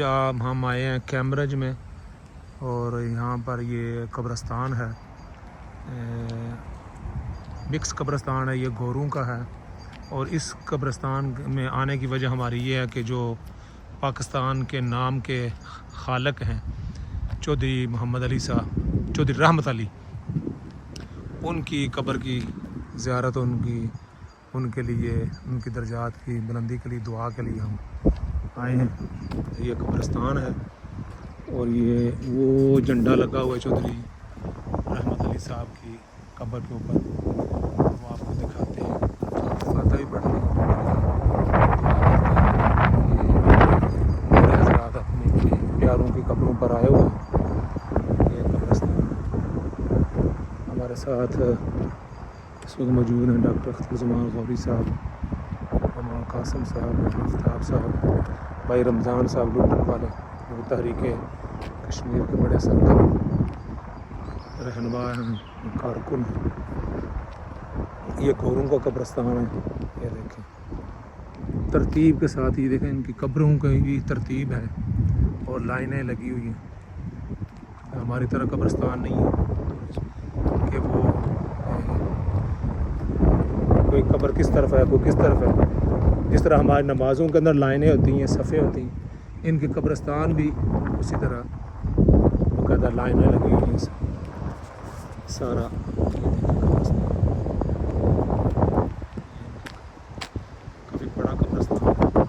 ہم آئے ہیں کیمبرج میں اور یہاں پر یہ قبرستان ہے، مکس قبرستان ہے، یہ گوروں کا ہے۔ اور اس قبرستان میں آنے کی وجہ ہماری یہ ہے کہ جو پاکستان کے نام کے خالق ہیں چودھری محمد علی صاحب، چودھری رحمت علی، ان کی قبر کی زیارت، ان کے لیے، ان کی درجات کی بلندی کے لیے دعا کے لیے ہم آئے ہیں۔ یہ قبرستان ہے اور یہ وہ جھنڈا لگا ہوا ہے چودھری رحمت علی صاحب کی قبر کے اوپر، وہ آپ کو دکھاتے ہیں۔ فاتحہ بھی پڑھتے ہیں، میرے حضرات اپنے پیاروں کی قبروں پر آئے ہوئے ہیں۔ یہ قبرستان ہمارے ساتھ اس وقت موجود ہیں ڈاکٹر اختر زمان غوری صاحب، امام قاسم صاحب، آفتاب صاحب، بھائی رمضان صاحب لٹن والے، وہ تحریک کشمیر کے بڑے سرگرم رہنما ہیں، کارکن۔ یہ گوروں کا قبرستان ہے، یہ دیکھیں ترتیب کے ساتھ، یہ دیکھیں ان کی قبروں کی ترتیب ہے اور لائنیں لگی ہوئی ہیں۔ ہماری طرح قبرستان نہیں ہے کہ وہ کوئی قبر کس طرف ہے، کوئی کس طرف ہے۔ جس طرح ہماری نمازوں کے اندر لائنیں ہوتی ہیں، صفیں ہوتی ہیں، ان کی قبرستان بھی اسی طرح باقاعدہ لائنیں لگی ہوئی ہیں۔ سارا کافی بڑا قبرستان ہے۔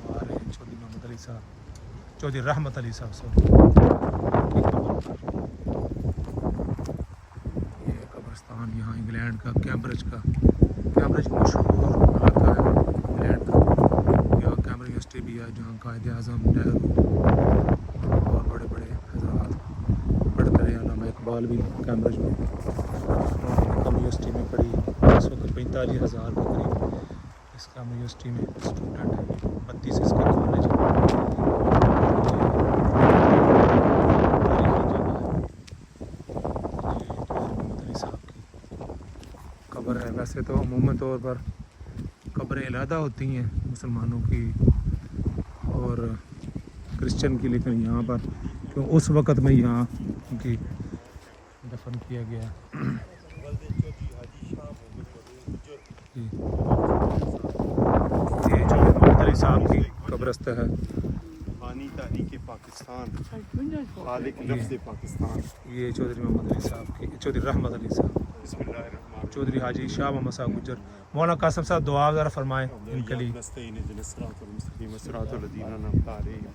ہمارے چودھری محمد علی صاحب، چودھری رحمت علی صاحب یہ قبرستان یہاں انگلینڈ کا کیمبرج مشہور علاقہ ہے انگلینڈ کا۔ یہاں کیمبرج یونیورسٹی بھی ہے جہاں قائد اعظم، نہرو اور بڑے بڑے حضرات پڑھتے رہے۔ علامہ اقبال بھی کیمبرج میں کم یونیورسٹی میں پڑھی۔ اس وقت 45,000 کے قریب اس کم یونیورسٹی میں اسٹوڈنٹ ہیں، 32 اس کے کالج ہیں۔ قبر ہے، ویسے تو عموماً طور پر قبریں علیحدہ ہوتی ہیں مسلمانوں کی اور کرسچن کی، لیکن یہاں پر کیوں اس وقت میں یہاں ان کی دفن کیا گیا۔ یہ جو محمد علی صاحب کی قبرستہ ہے، بانی تحریک پاکستان، خالق نفس پاکستان، یہ چودھری محمد علی صاحب کی، چودھری رحمت علی صاحب، بسم اللہ الرحمن الرحیم، چودھری حاجی شاہ محمد صاحب گجر۔ مولانا قاسم صاحب دعا ذرا فرمائیں ان کے لیے۔ نستعین اهدنا الصراط المستقیم صراط الذین انعمت علیہم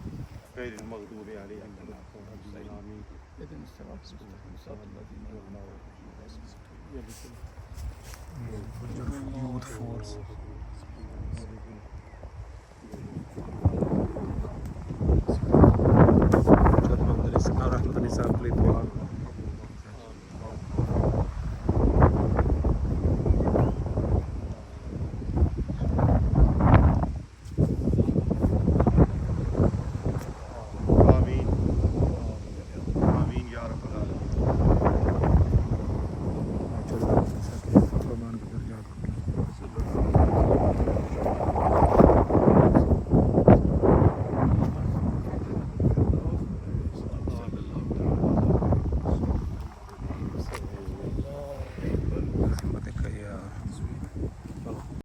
غیر المغضوب علیہم ولا الضالین آمین۔ Youth force